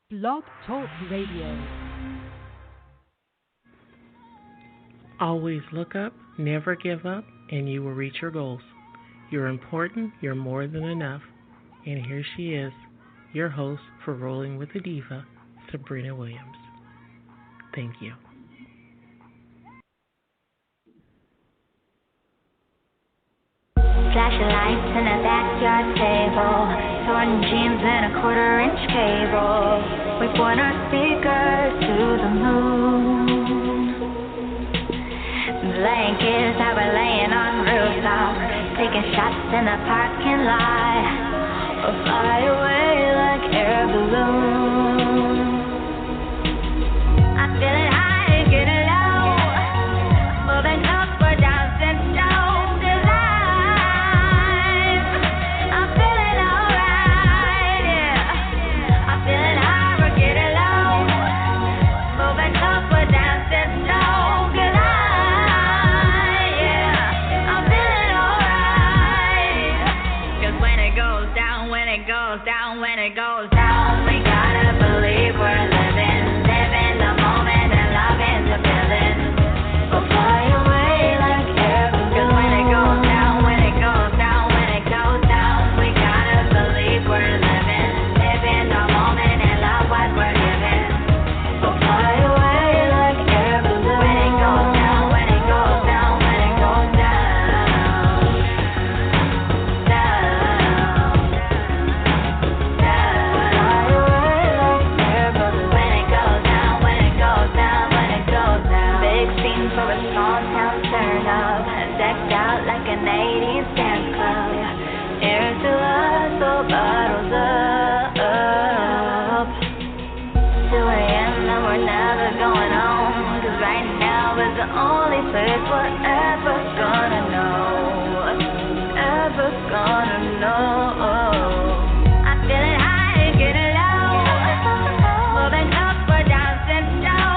Blog Talk Radio. Always look up, never give up, and you will reach your goals. You're important, you're more than enough. And here she is, your host for Rolling with the Diva, Sabrina Williams. Thank you. Flashing lights in a backyard table, torn jeans and a quarter-inch cable. We point our speakers to the moon. Blankets that we're laying on rooftops, taking shots in the parking lot. We'll fly away like air balloons. I'm feeling high, getting low, moving upward, dancing slow. When it goes down, we gotta believe we're living the moment and loving the feeling. We'll fly away like air balloons. 'Cause when it goes down, when it goes down, when it goes down, we gotta believe we're living the moment and love what we're giving. We'll fly away like air balloons. When it goes down, when it goes down, when it goes down. For a small town turn up, decked out like an 80s dance club. Here's to us, so bottles up. 2 a.m. and we're never going home, 'cause right now is the only place we're ever gonna know. Ever gonna know. I'm feeling high, getting low, moving upward, dancing slow.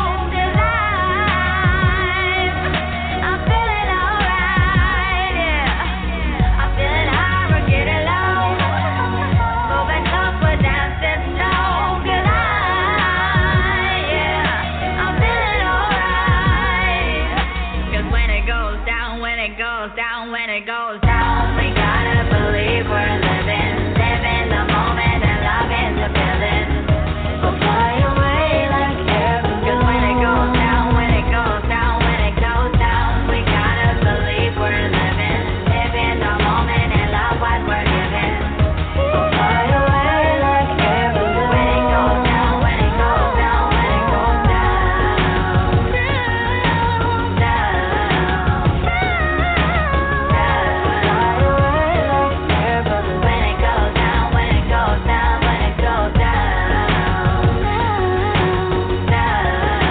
When it goes down, we gotta believe we're living the moment and loving the feeling. We'll fly away like air balloons. 'Cause when it goes down, when it goes down, when it goes down, we gotta believe we're living the moment and love what we're giving. We'll fly away like air balloons. When it goes down, when it goes down, when it goes down, down.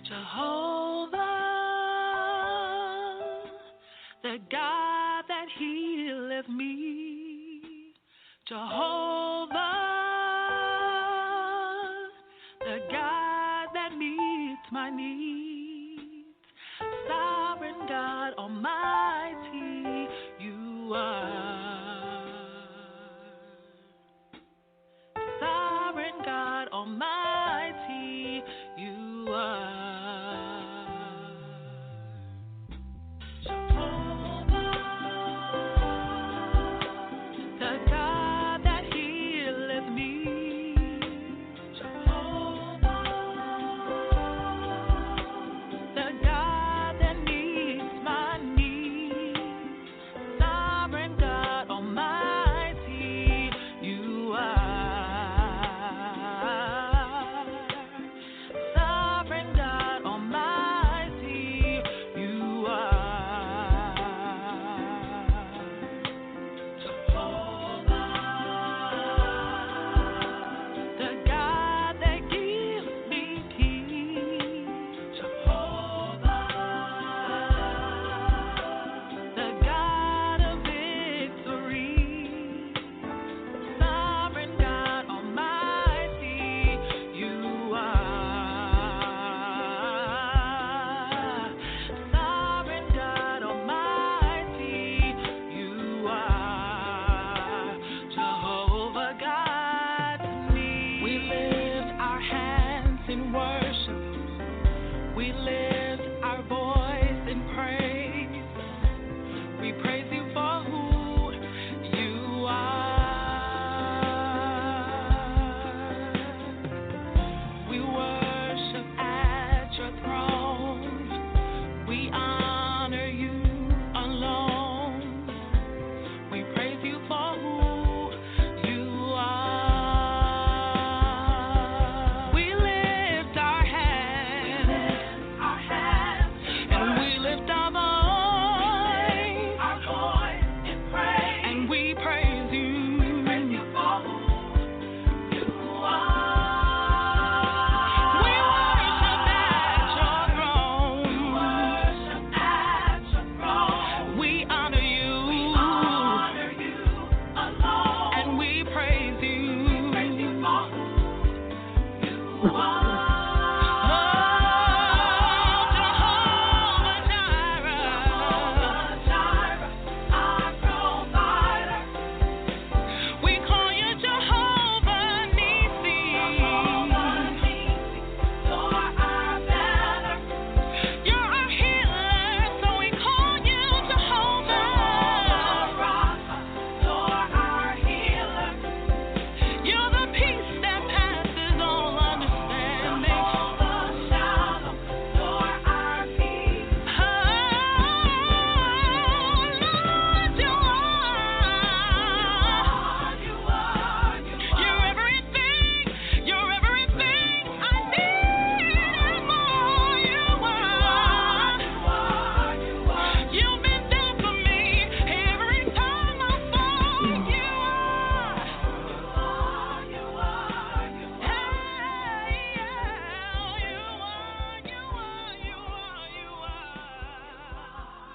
Jehovah, the God that healeth me. Jehovah, the God that meets my needs. Sovereign God Almighty, you are. Sovereign God Almighty, you are. Jehovah.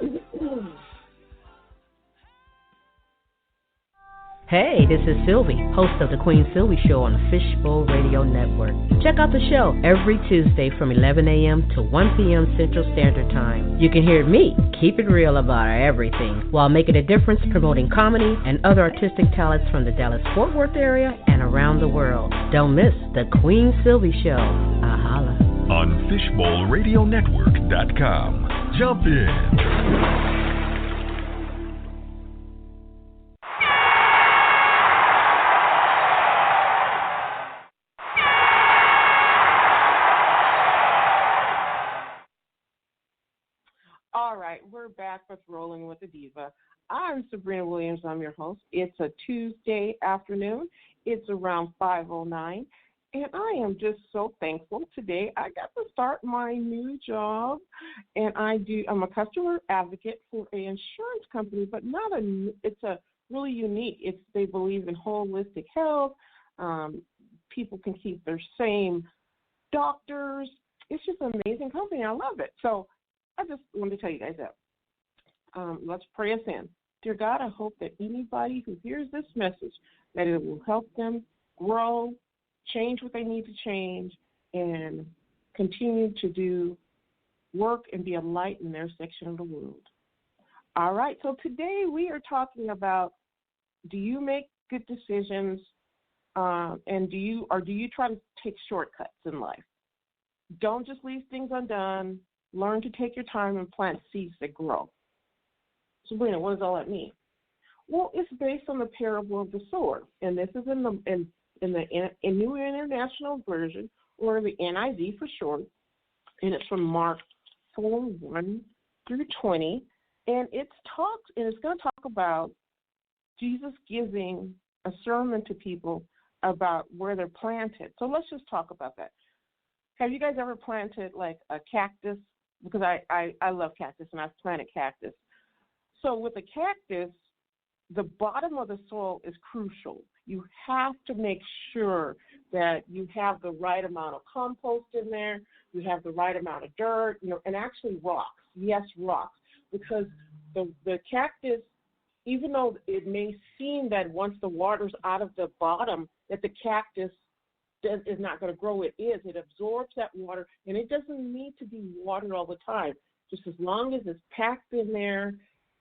Hey, this is Sylvie, host of the Queen Sylvie Show on the Fishbowl Radio Network. Check out the show every Tuesday from 11 a.m. to 1 p.m. Central Standard Time. You can hear me keep it real about everything while making a difference promoting comedy and other artistic talents from the Dallas-Fort Worth area and around the world. Don't miss the Queen Sylvie Show. Ahala. On FishbowlRadioNetwork.com. Jump in. All right, we're back with Rolling with the Diva. I'm Sabrina Williams. I'm your host. It's a Tuesday afternoon. It's around 5:09, and I am just so thankful today. I got to start my new job, and I'm a customer advocate for an insurance company, but it's a really unique. They believe in holistic health. People can keep their same doctors. It's just an amazing company. I love it. So I just wanted to tell you guys that. Let's pray us in. Dear God, I hope that anybody who hears this message, that it will help them grow, change what they need to change, and continue to do work and be a light in their section of the world. All right, so today we are talking about, do you make good decisions, and do you try to take shortcuts in life? Don't just leave things undone. Learn to take your time and plant seeds that grow. Sabrina, what does all that mean? Well, it's based on the parable of the sower, and this is in the New International Version, or the NIV for short, and it's from Mark 4:1-20, and it's going to talk about Jesus giving a sermon to people about where they're planted. So let's just talk about that. Have you guys ever planted like a cactus? Because I love cactus, and I've planted cactus. So with a cactus, the bottom of the soil is crucial. You have to make sure that you have the right amount of compost in there, you have the right amount of dirt, and actually rocks. Yes, rocks. Because the cactus, even though it may seem that once the water's out of the bottom, that the cactus is not going to grow, it absorbs that water, and it doesn't need to be watered all the time. Just as long as it's packed in there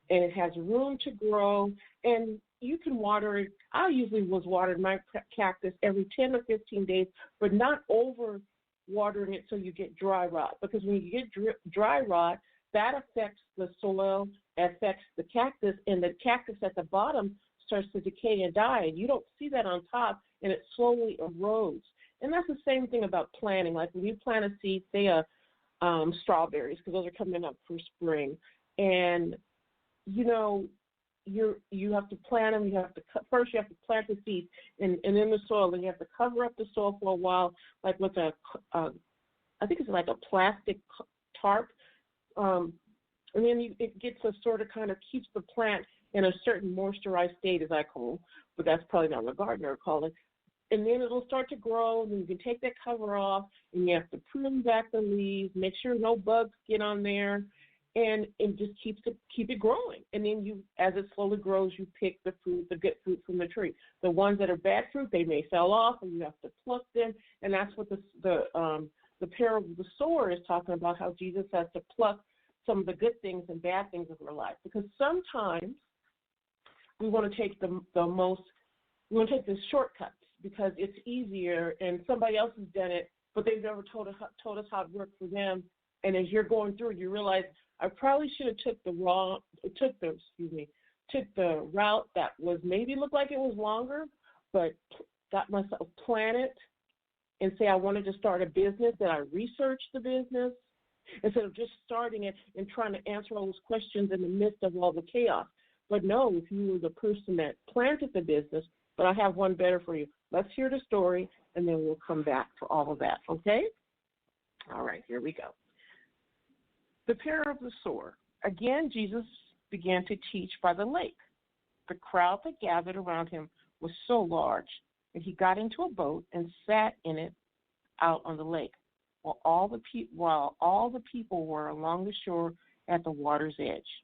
and it has room to grow, and you can water it. I usually was watering my cactus every 10 or 15 days, but not over watering it so you get dry rot, because when you get dry rot, that affects the soil, affects the cactus, and the cactus at the bottom starts to decay and die, and you don't see that on top, and it slowly erodes. And that's the same thing about planting. Like when you plant a seed, say strawberries, because those are coming up for spring, and you have to plant them. You have to first you have to plant the seeds and in the soil, and you have to cover up the soil for a while, like with I think it's like a plastic tarp, and then it gets a sort of kind of keeps the plant in a certain moisturized state, as I call it, but that's probably not what a gardener would call it. And then it'll start to grow, and you can take that cover off, and you have to prune back the leaves, make sure no bugs get on there, and just keep it growing. And then as it slowly grows, you pick the good fruit from the tree. The ones that are bad fruit, they may fell off, and you have to pluck them. And that's what the parable of the sower is talking about, how Jesus has to pluck some of the good things and bad things of our life. Because sometimes we want to take the shortcuts because it's easier and somebody else has done it, but they've never told us how it worked for them. And as you're going through it, you realize I probably should have took the route that was maybe looked like it was longer, but got myself planted and say I wanted to start a business, that I researched the business instead of just starting it and trying to answer all those questions in the midst of all the chaos. But no, if you were the person that planted the business, but I have one better for you. Let's hear the story, and then we'll come back to all of that, okay? All right, here we go. The parable of the sower. Again, Jesus began to teach by the lake. The crowd that gathered around him was so large that he got into a boat and sat in it out on the lake, while all the people were along the shore at the water's edge.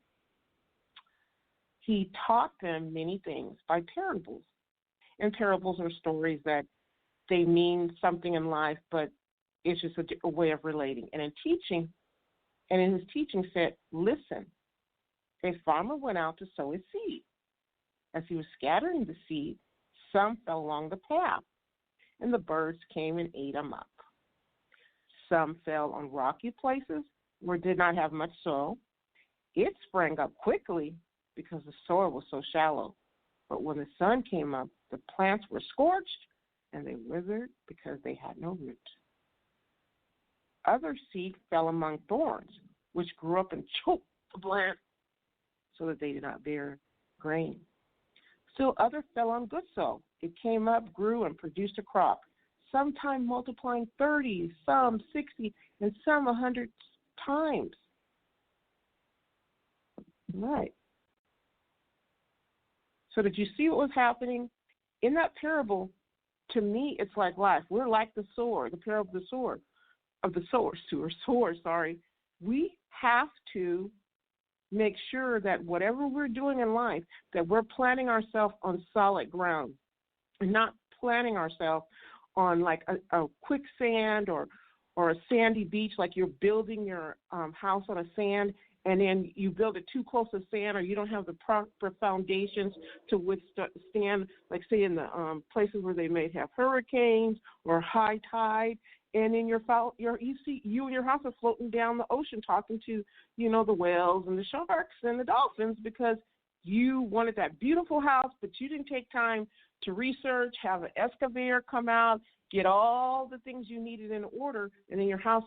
he taught them many things by parables. And parables are stories that they mean something in life, but it's just a way of relating. And in his teaching said, listen, a farmer went out to sow his seed. As he was scattering the seed, some fell along the path, and the birds came and ate them up. Some fell on rocky places where it did not have much soil. It sprang up quickly because the soil was so shallow. But when the sun came up, the plants were scorched, and they withered because they had no root. Other seed fell among thorns, which grew up and choked the plant so that they did not bear grain. Still other fell on good soil. It came up, grew, and produced a crop, sometime multiplying 30, some 60, and some 100 times. Right. So did you see what was happening? In that parable, to me, it's like life. We're like the sower, the parable of the sower, sorry. We have to make sure that whatever we're doing in life, that we're planting ourselves on solid ground and not planting ourselves on like a quicksand or a sandy beach, like you're building your house on a sand and then you build it too close to sand, or you don't have the proper foundations to withstand, like say in the places where they may have hurricanes or high tide, and then you and your house are floating down the ocean talking to, the whales and the sharks and the dolphins because you wanted that beautiful house, but you didn't take time to research, have an excavator come out, get all the things you needed in order, and then your house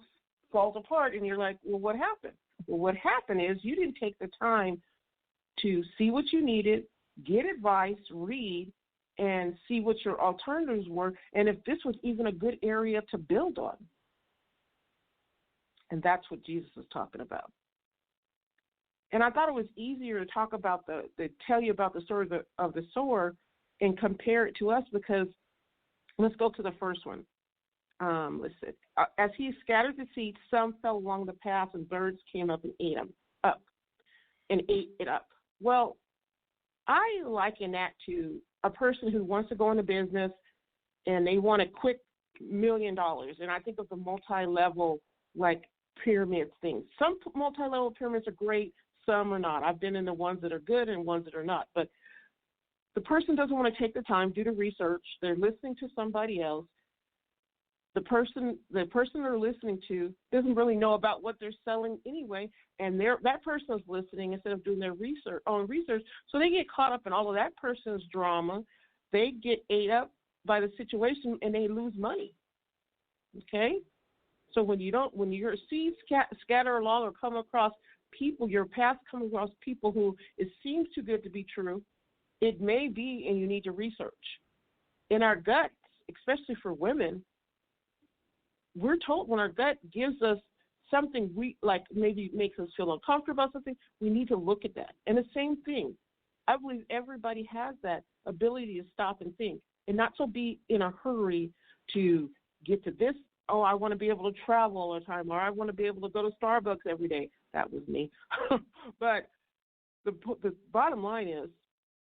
falls apart, and you're like, well, what happened? Well, what happened is you didn't take the time to see what you needed, get advice, read, and see what your alternatives were, and if this was even a good area to build on. And that's what Jesus was talking about. And I thought it was easier to talk about tell you about the story of the sower and compare it to us because let's go to the first one. Let's see. As he scattered the seed, some fell along the path, and birds came up and ate it up. Well, I liken that to a person who wants to go into business and they want a quick $1 million. And I think of the multi-level, like pyramid things. Some multi-level pyramids are great, some are not. I've been in the ones that are good and ones that are not. But the person doesn't want to take the time, do the research. They're listening to somebody else. The person they're listening to doesn't really know about what they're selling anyway, and that person is listening instead of doing their own research. So they get caught up in all of that person's drama. They get ate up by the situation, and they lose money. Okay, so when your seeds scatter along or come across people, your path comes across people who it seems too good to be true. It may be, and you need to research. In our guts, especially for women, we're told when our gut gives us something we like, maybe makes us feel uncomfortable about something, we need to look at that. And the same thing, I believe everybody has that ability to stop and think and not so be in a hurry to get to this. Oh, I want to be able to travel all the time, or I want to be able to go to Starbucks every day. That was me. But the bottom line is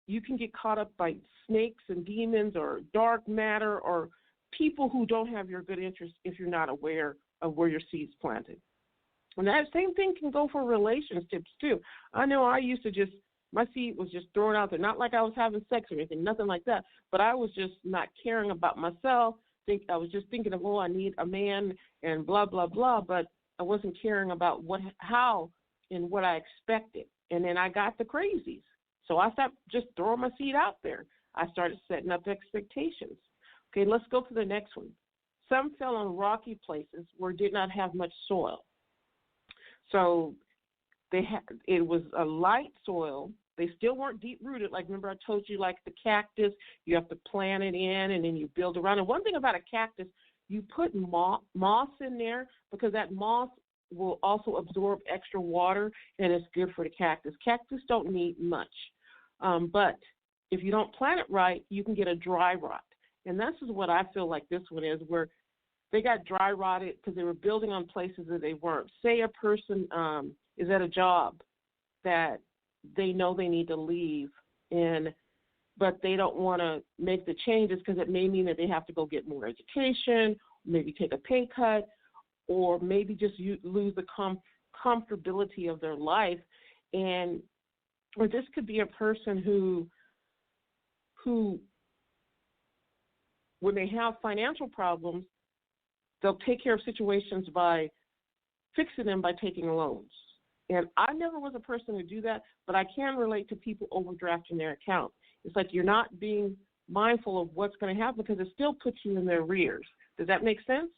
you can get caught up by snakes and demons or dark matter or people who don't have your good interest if you're not aware of where your seed's planted. And that same thing can go for relationships too. I know I used to my seed was just thrown out there, not like I was having sex or anything, nothing like that, but I was just not caring about myself. I was just thinking of, I need a man and blah, blah, blah, but I wasn't caring about how and what I expected. And then I got the crazies. So I stopped just throwing my seed out there. I started setting up expectations. Okay, let's go to the next one. Some fell on rocky places where it did not have much soil. So it was a light soil. They still weren't deep-rooted. Like, remember I told you, like the cactus, you have to plant it in and then you build around. And one thing about a cactus, you put moss in there because that moss will also absorb extra water, and it's good for the cactus. Cactus don't need much. But if you don't plant it right, you can get a dry rot. And this is what I feel like this one is, where they got dry rotted because they were building on places that they weren't. Say a person is at a job that they know they need to leave, but they don't want to make the changes because it may mean that they have to go get more education, maybe take a pay cut, or maybe just lose the comfortability of their life. Or this could be a person who when they have financial problems, they'll take care of situations by fixing them by taking loans. And I never was a person to do that, but I can relate to people overdrafting their account. It's like you're not being mindful of what's going to happen because it still puts you in their rears. Does that make sense?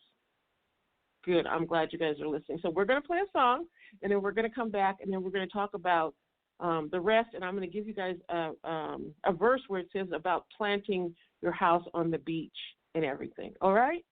Good. I'm glad you guys are listening. So we're going to play a song, and then we're going to come back, and then we're going to talk about the rest. And I'm going to give you guys a verse where it says about planting your house on the beach and everything. All right?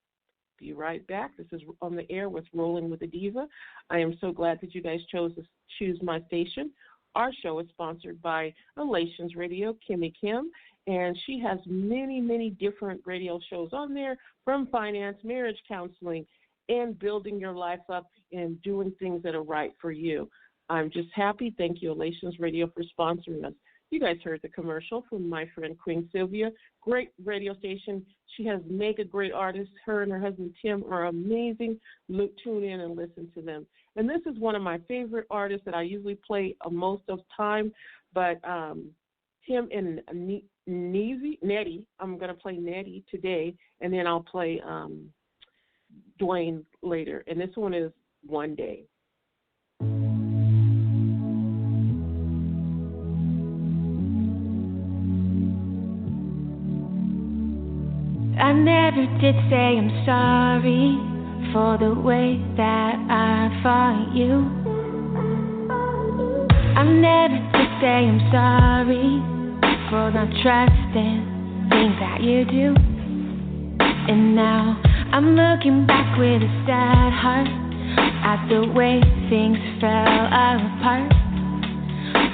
Be right back. This is On the Air with Rolling with a Diva. I am so glad that you guys chose to choose my station. Our show is sponsored by Elations Radio, Kimmy Kim, and she has many, many different radio shows on there, from finance, marriage counseling, and building your life up and doing things that are right for you. I'm just happy. Thank you, Elations Radio, for sponsoring us. You guys heard the commercial from my friend Queen Sylvia. Great radio station. She has mega great artists. Her and her husband Tim are amazing. Tune in and listen to them. And this is one of my favorite artists that I usually play most of the time. But Tim and Nettie, I'm going to play Nettie today, and then I'll play Dwayne later. And this one is One Day. I never did say I'm sorry for the way that I fought you. I never did say I'm sorry for not trusting things that you do. And now I'm looking back with a sad heart at the way things fell apart.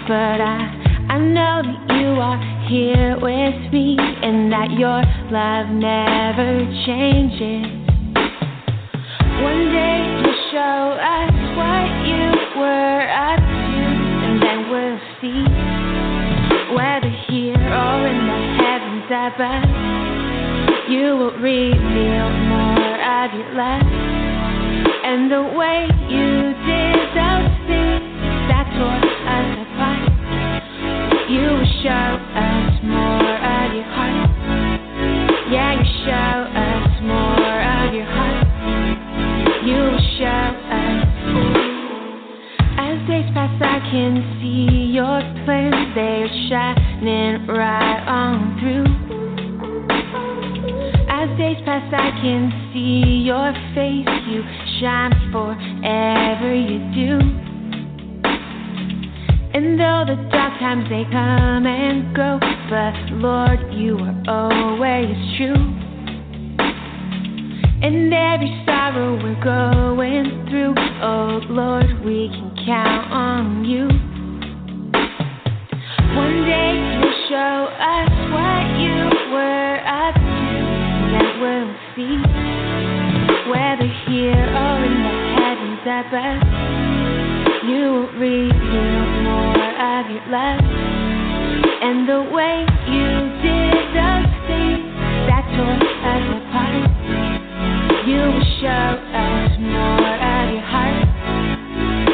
But I know that you are here with me, and that your love never changes. One day you'll show us what you were up to, and then we'll see, whether here or in the heavens above, you will reveal more of your love, and the way you did those things that tore us apart. You will show us more of your heart. Yeah, you show us more of your heart. You will show us. As days pass, I can see your plans. They are shining right on through. As days pass, I can see your face. You shine forever, you do. And though the dark times they come and go, but Lord, you are always true. And every sorrow we're going through, oh Lord, we can count on you. One day you'll show us what you were up to, and then we'll see, whether here or in the heavens above, you will reveal more of your love, and the way you did those things that tore us apart. You will show us more of your heart.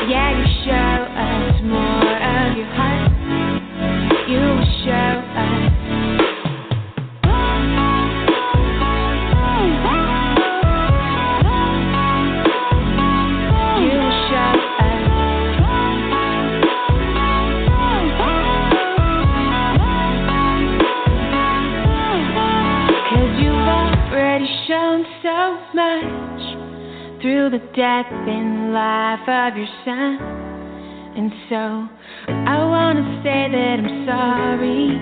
Yeah, you show us more of your heart. You will show us. Shown so much through the death and life of your son. And so I want to say that I'm sorry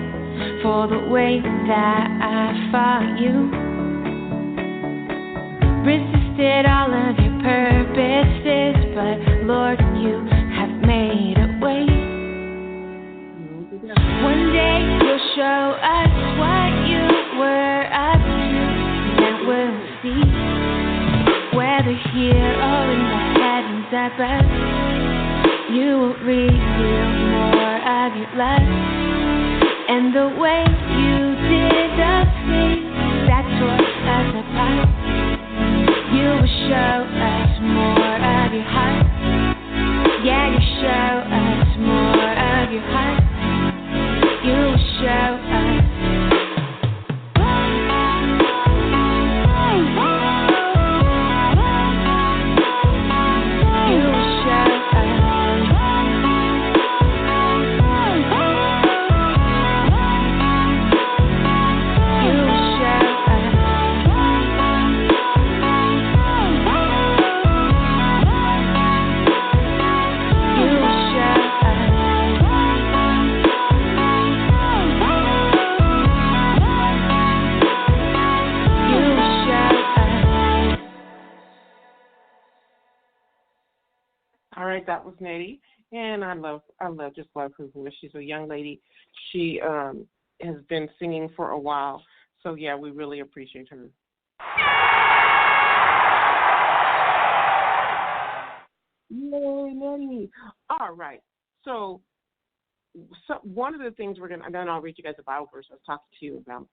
for the way that I fought you. Resisted all of your purposes, but Lord, you have made a way. One day you'll show us what you were up to, and we'll see, whether here or in the heavens above, you will reveal more of your love and the way you did the things that tore us apart. You will show us more of your heart. Yeah, you show us more of your heart. You will show us. All right, that was Nettie, and I love her voice. She's a young lady. She has been singing for a while, so yeah, we really appreciate her. Yay, Nettie! All right, so one of the things we're gonna, and then I'll read you guys a Bible verse I was talking to you about.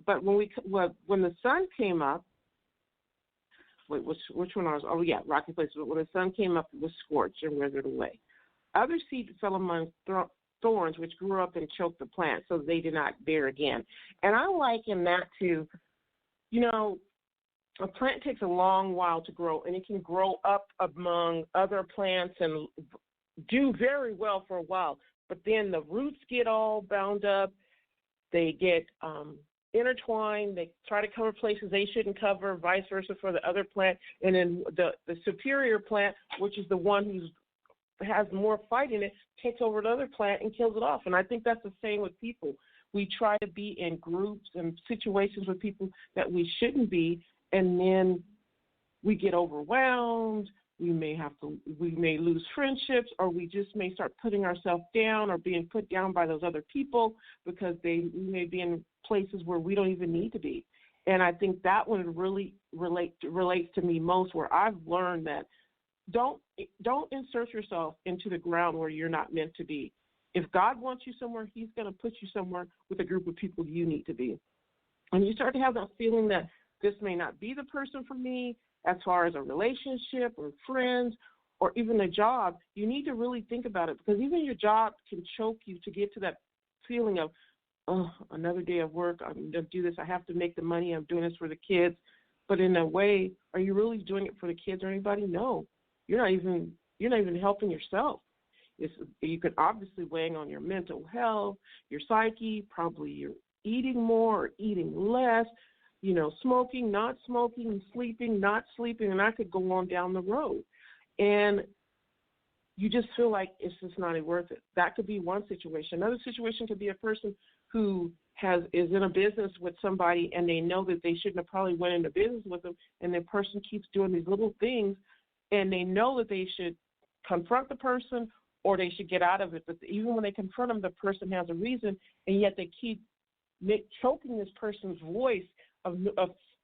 But when the sun came up. Wait, which one was? Oh, yeah, rocky places. When the sun came up, it was scorched and withered away. Other seed fell among thorns, which grew up and choked the plant, so they did not bear again. And I liken that to, a plant takes a long while to grow, and it can grow up among other plants and do very well for a while. But then the roots get all bound up. They get intertwined. They try to cover places they shouldn't cover, vice versa for the other plant. And then the superior plant, which is the one who has more fight in it, takes over the other plant and kills it off. And I think that's the same with people. We try to be in groups and situations with people that we shouldn't be, and then we get overwhelmed. We may lose friendships, or we just may start putting ourselves down or being put down by those other people because we may be in places where we don't even need to be. And I think that one really relates to me most, where I've learned that don't insert yourself into the ground where you're not meant to be. If God wants you somewhere, he's going to put you somewhere with a group of people you need to be. And you start to have that feeling that this may not be the person for me, as far as a relationship or friends or even a job, you need to really think about it, because even your job can choke you to get to that feeling of, oh, another day of work, I'm going to do this, I have to make the money, I'm doing this for the kids. But in a way, are you really doing it for the kids or anybody? No. You're not even helping yourself. You could obviously weighing on your mental health, your psyche, probably you're eating more or eating less, smoking, not smoking, sleeping, not sleeping, and I could go on down the road. And you just feel like it's just not worth it. That could be one situation. Another situation could be a person who is in a business with somebody, and they know that they shouldn't have probably went into business with them, and the person keeps doing these little things, and they know that they should confront the person or they should get out of it. But even when they confront them, the person has a reason, and yet they keep choking this person's voice of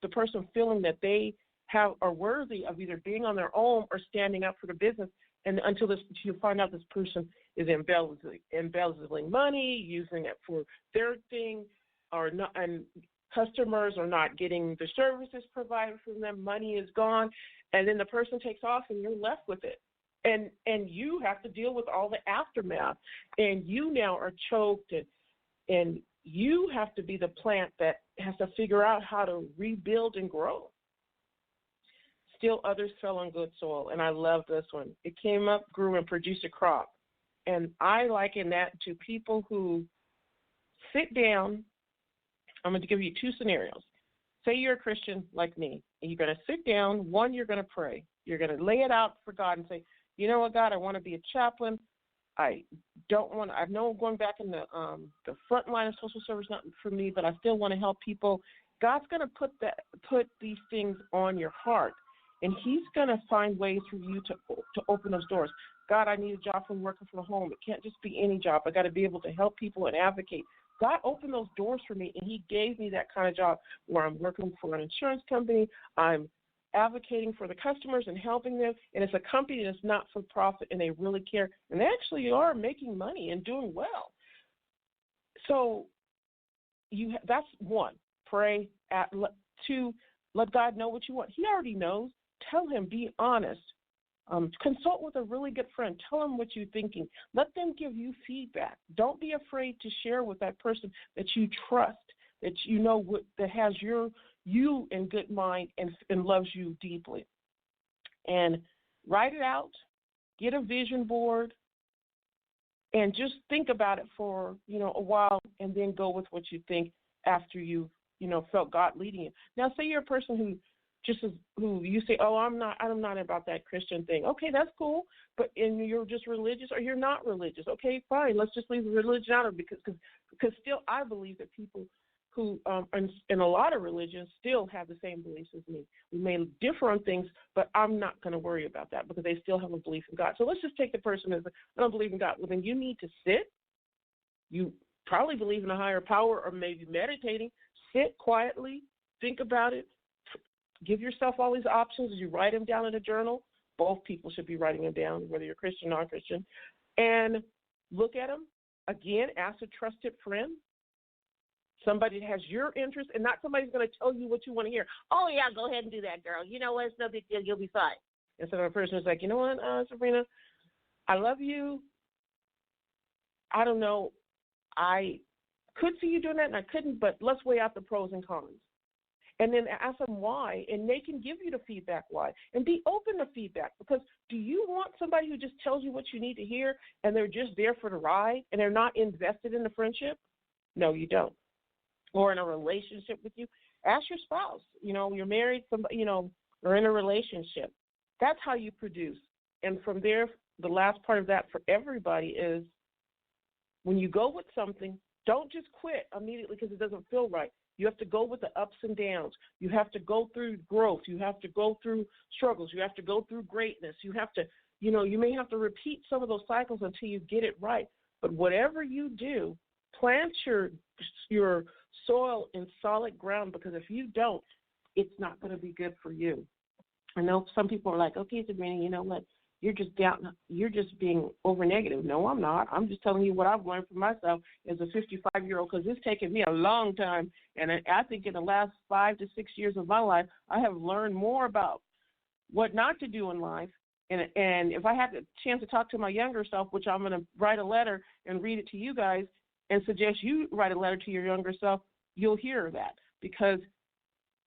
the person feeling that they are worthy of either being on their own or standing up for the business. And until you find out this person is embezzling money, using it for their thing, or not, and customers are not getting the services provided from them, money is gone, and then the person takes off and you're left with it. And you have to deal with all the aftermath, and you now are choked, and you have to be the plant that has to figure out how to rebuild and grow. Still others fell on good soil, and I love this one. It came up, grew, and produced a crop. And I liken that to people who sit down. I'm going to give you two scenarios. Say you're a Christian like me, and you're going to sit down. One, you're going to pray. You're going to lay it out for God and say, you know what, God, I want to be a chaplain. I know going back in the front line of social service, not for me, but I still want to help people. God's going to put these things on your heart, and he's going to find ways for you to open those doors. God, I need a job from working from home. It can't just be any job. I got to be able to help people and advocate. God opened those doors for me, and he gave me that kind of job where I'm working for an insurance company. I'm advocating for the customers and helping them, and it's a company that's not for profit and they really care, and they actually are making money and doing well. So that's one. Pray. Two, let God know what you want. He already knows. Tell him. Be honest. Consult with a really good friend. Tell them what you're thinking. Let them give you feedback. Don't be afraid to share with that person that you trust, that you know that has you in good mind and loves you deeply. And write it out. Get a vision board. And just think about it for, a while, and then go with what you think after you felt God leading you. Now, say you're a person who you say, oh, I'm not about that Christian thing. Okay, that's cool. But you're just religious, or you're not religious. Okay, fine. Let's just leave the religion out of it, because still I believe that people who in a lot of religions still have the same beliefs as me. We may differ on things, but I'm not going to worry about that because they still have a belief in God. So let's just take the person as I don't believe in God. Well, then you need to sit. You probably believe in a higher power, or maybe meditating. Sit quietly, think about it. Give yourself all these options. You write them down in a journal. Both people should be writing them down, whether you're Christian or non-Christian. And look at them. Again, ask a trusted friend, somebody that has your interest, and not somebody who's going to tell you what you want to hear. Oh, yeah, go ahead and do that, girl. You know what? It's no big deal. You'll be fine. Instead of a person who's like, you know what, Sabrina, I love you. I don't know. I could see you doing that, and I couldn't, but let's weigh out the pros and cons. And then ask them why, and they can give you the feedback why. And be open to feedback, because do you want somebody who just tells you what you need to hear and they're just there for the ride and they're not invested in the friendship? No, you don't. Or in a relationship with you. Ask your spouse. You're married, somebody, or in a relationship. That's how you produce. And from there, the last part of that for everybody is when you go with something, don't just quit immediately because it doesn't feel right. You have to go with the ups and downs. You have to go through growth. You have to go through struggles. You have to go through greatness. You have to, you may have to repeat some of those cycles until you get it right. But whatever you do, plant your soil in solid ground, because if you don't, it's not going to be good for you. I know some people are like, okay, Sabrina, you know what? You're just down. You're just being over negative. No, I'm not. I'm just telling you what I've learned for myself as a 55-year-old, because it's taken me a long time. And I think in the last 5 to 6 years of my life, I have learned more about what not to do in life. And if I had the chance to talk to my younger self, which I'm going to write a letter and read it to you guys and suggest you write a letter to your younger self, you'll hear that. Because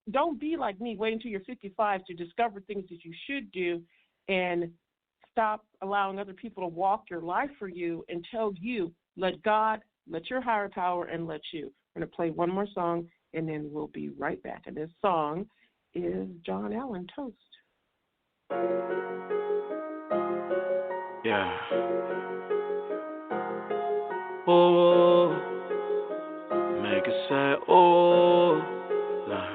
don't be like me, wait until you're 55 to discover things that you should do, and stop allowing other people to walk your life for you and tell you, let God, let your higher power, and let you. We're going to play one more song, and then we'll be right back. And this song is John Allen, Toast. Yeah. Oh, make it say, oh, nah.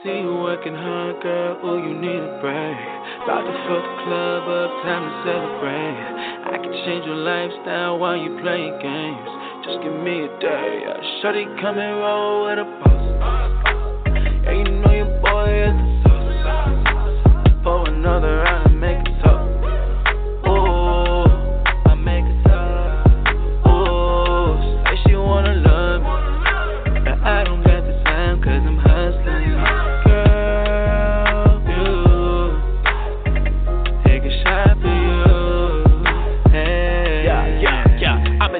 See you working hard, girl, oh, you need a break. About to fill the club up, time to celebrate. I can change your lifestyle while you playing games. Just give me a day, shorty come and roll with a boss. Yeah, you know your boy is the sauce. For another round and make it tough. Oh, I make it tough. Oh, say she wanna love me, but I don't got the time 'cause I'm hustling.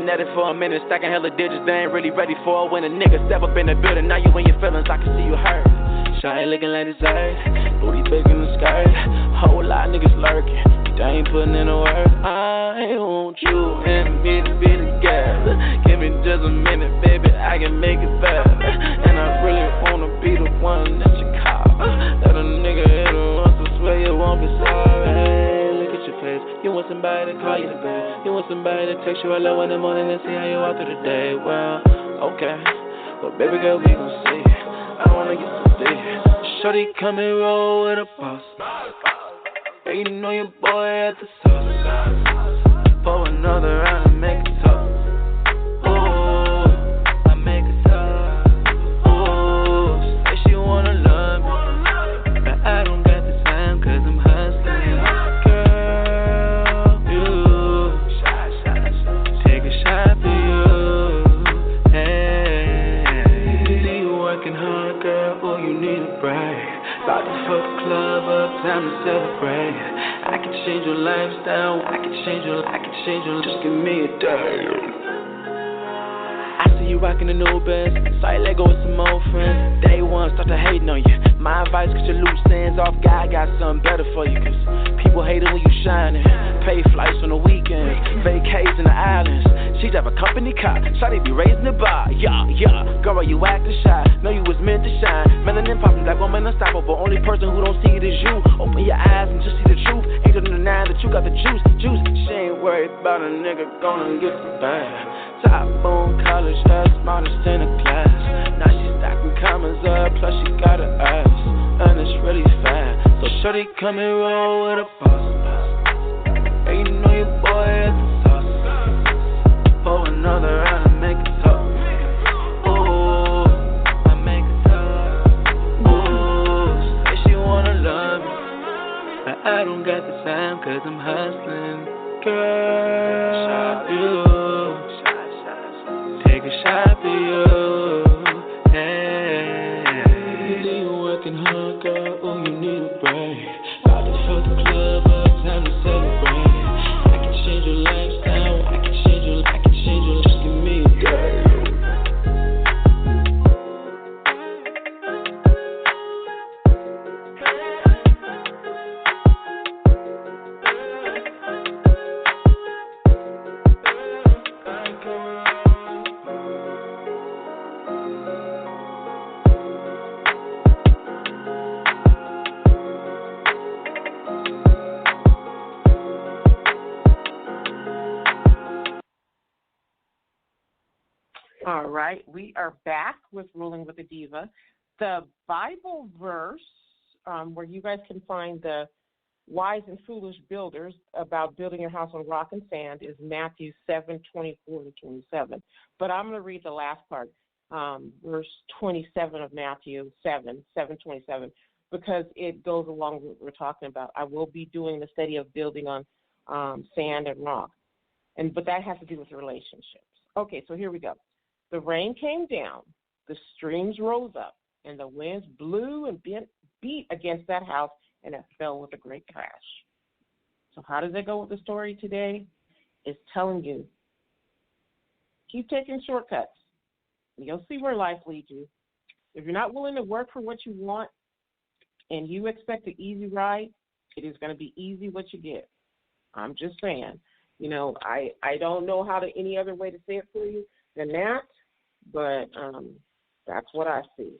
At it for a minute, stacking hella digits, they ain't really ready for it. When a nigga step up in the building, now you in your feelings, I can see you hurt. Shawty looking like dessert, booty big in the skirt. Whole lot of niggas lurking, they ain't putting in the work. I want you and me to be together. Give me just a minute, baby, I can make it better. And I really wanna be the one that you call. Let a nigga hit her once, I swear you won't be sorry. You want somebody to call you the best. You want somebody to text you hello in the morning and see how you walk through the day. Well, okay, well baby girl, we gon' see. I don't wanna get so deep. Shorty come and roll with a boss. Yeah, you know your boy at the sauce. For another round and make it tough. Oh, I make it tough. Oh, say she wanna love me, fuck club up, time to celebrate. I can change your lifestyle, I can change your, just give me a day. I see you rockin' the new Benz, so I let go with some old friends. Day one, start to hating on you. My advice, cut your loose ends off. God got something better for you, cause people hate it when you shining. Pay flights on the weekends, vacays in the islands. She drive a company car, shawty be raising the bar. Yeah, yeah, girl, you acting shy? Know you was meant to shine. Melanin poppin', black woman unstoppable. Only person who don't see it is you. Open your eyes and just see the truth. Ain't gonna deny that you got the juice. She ain't worried about a nigga gonna get the bag. Top on college, smartest in the class. Now she stacking commas up, plus she got her ass, and it's really fast. So shorty come and roll with a boss. Hey, you know your boy is the sauce. Pour another round and make it tough. Ooh, I make it tough. Ooh, say she wanna love me, but I don't got the time 'cause I'm hustling. Girl, you take a shot for you, hey. See you working hard, girl, oh, you need a break. About to fill the club up, time to celebrate. I can change your lifestyle, I can change your, just give me a day. All right, we are back with Rolling with the Diva. The Bible verse where you guys can find the wise and foolish builders about building your house on rock and sand is Matthew 7:24-27. But I'm going to read the last part, verse 27 of Matthew 7:27, because it goes along with what we're talking about. I will be doing the study of building on sand and rock, but that has to do with relationships. Okay, so here we go. The rain came down, the streams rose up, and the winds blew and beat against that house, and it fell with a great crash. So how does it go with the story today? It's telling you, keep taking shortcuts. You'll see where life leads you. If you're not willing to work for what you want and you expect an easy ride, it is going to be easy what you get. I'm just saying. You know, I don't know any other way to say it for you than that, but that's what I see.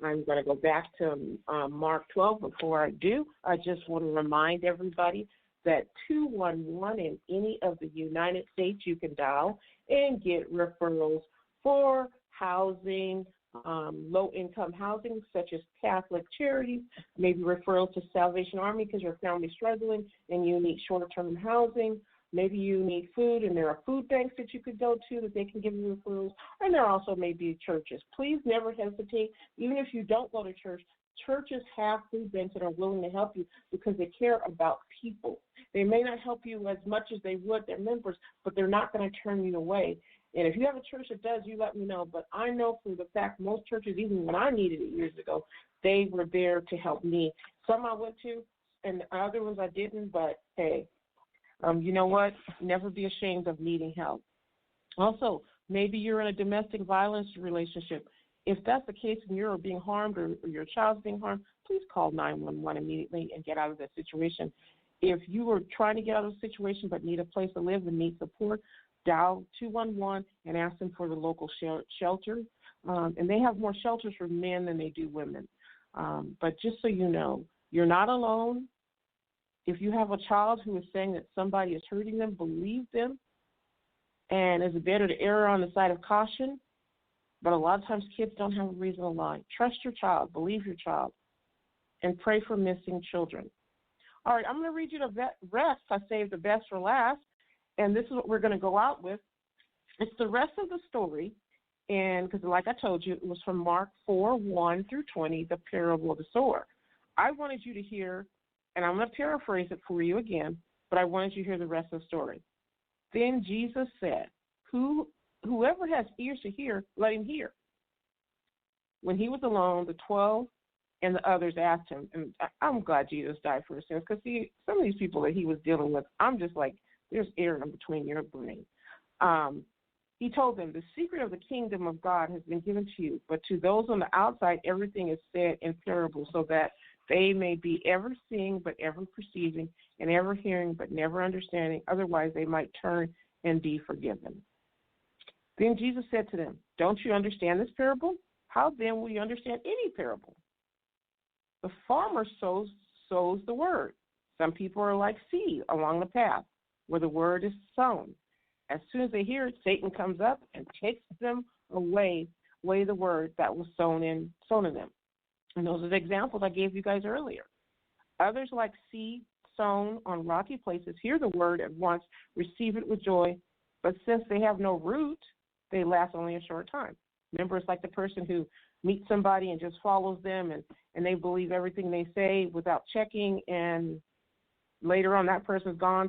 I'm going to go back to Mark 12. Before I do, I just want to remind everybody that 211 in any of the United States you can dial and get referrals for housing, low-income housing, such as Catholic charities, maybe referrals to Salvation Army because your family's struggling and you need short-term housing. Maybe you need food, and there are food banks that you could go to that they can give you referrals, and there also may be churches. Please never hesitate. Even if you don't go to church, churches have food banks that are willing to help you because they care about people. They may not help you as much as they would their members, but they're not going to turn you away. And if you have a church that does, you let me know. But I know for the fact most churches, even when I needed it years ago, they were there to help me. Some I went to, and other ones I didn't, but hey. You know what? Never be ashamed of needing help. Also, maybe you're in a domestic violence relationship. If that's the case and you're being harmed or your child's being harmed, please call 911 immediately and get out of that situation. If you are trying to get out of the situation but need a place to live and need support, dial 211 and ask them for the local shelter. And they have more shelters for men than they do women. But just so you know, you're not alone. If you have a child who is saying that somebody is hurting them, believe them. And it's better to err on the side of caution. But a lot of times kids don't have a reason to lie. Trust your child. Believe your child. And pray for missing children. All right, I'm going to read you the rest. I saved the best for last. And this is what we're going to go out with. It's the rest of the story. And because like I told you, it was from Mark 4:1-20, the parable of the sower. I wanted you to hear, and I'm going to paraphrase it for you again, but I wanted you to hear the rest of the story. Then Jesus said, whoever has ears to hear, let him hear. When he was alone, the 12 And the others asked him, and I'm glad Jesus died for his sins, because see, some of these people that he was dealing with, I'm just like, there's air in between your brain. He told them, the secret of the kingdom of God has been given to you, but to those on the outside, everything is said in parables, so that they may be ever seeing but ever perceiving, and ever hearing but never understanding. Otherwise, they might turn and be forgiven. Then Jesus said to them, don't you understand this parable? How then will you understand any parable? The farmer sows the word. Some people are like seed along the path where the word is sown. As soon as they hear it, Satan comes up and takes them away the word that was sown in them. And those are the examples I gave you guys earlier. Others, like seed sown on rocky places, hear the word at once, receive it with joy, but since they have no root, they last only a short time. Remember, it's like the person who meets somebody and just follows them, and they believe everything they say without checking, and later on that person's gone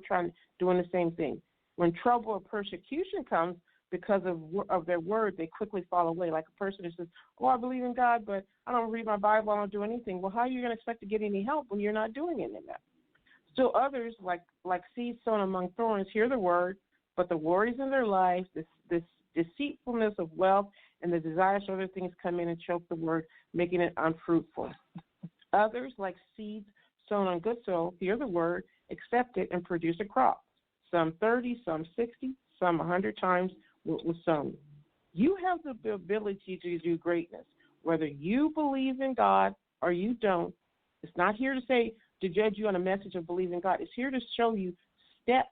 doing the same thing. When trouble or persecution comes because of their word, they quickly fall away. Like a person who says, I believe in God, but I don't read my Bible, I don't do anything. Well, how are you going to expect to get any help when you're not doing any of that? Still others, like seeds sown among thorns, hear the word, but the worries in their lives, this deceitfulness of wealth, and the desires for other things come in and choke the word, making it unfruitful. Others, like seeds sown on good soil, hear the word, accept it, and produce a crop. Some 30, some 60, some 100 times what was sown. You have the ability to do greatness, whether you believe in God or you don't. It's not here to judge you on a message of believing God. It's here to show you steps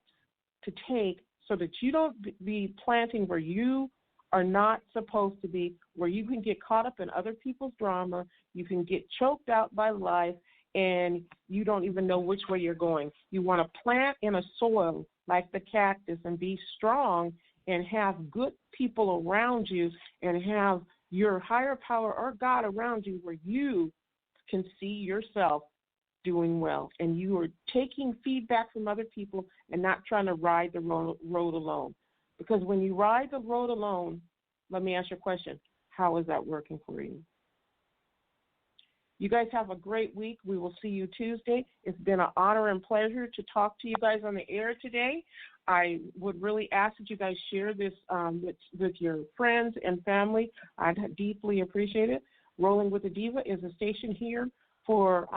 to take so that you don't be planting where you are not supposed to be, where you can get caught up in other people's drama, you can get choked out by life, and you don't even know which way you're going. You want to plant in a soil like the cactus and be strong and have good people around you and have your higher power or God around you where you can see yourself doing well, and you are taking feedback from other people and not trying to ride the road alone. Because when you ride the road alone, let me ask you a question. How is that working for you? You guys have a great week. We will see you Tuesday. It's been an honor and pleasure to talk to you guys on the air today. I would really ask that you guys share this with your friends and family. I'd deeply appreciate it. Rolling with the Diva is a station here for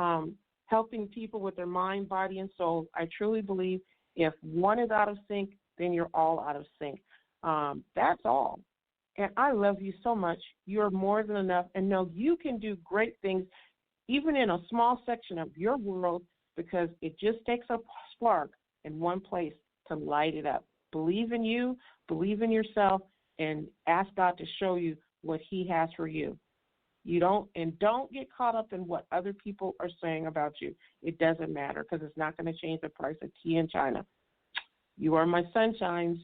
helping people with their mind, body, and soul. I truly believe if one is out of sync, then you're all out of sync. That's all. And I love you so much. You're more than enough. And know you can do great things even in a small section of your world, because it just takes a spark in one place to light it up. Believe in you, believe in yourself, and ask God to show you what he has for you. Don't get caught up in what other people are saying about you. It doesn't matter, because it's not going to change the price of tea in China. You are my sunshines.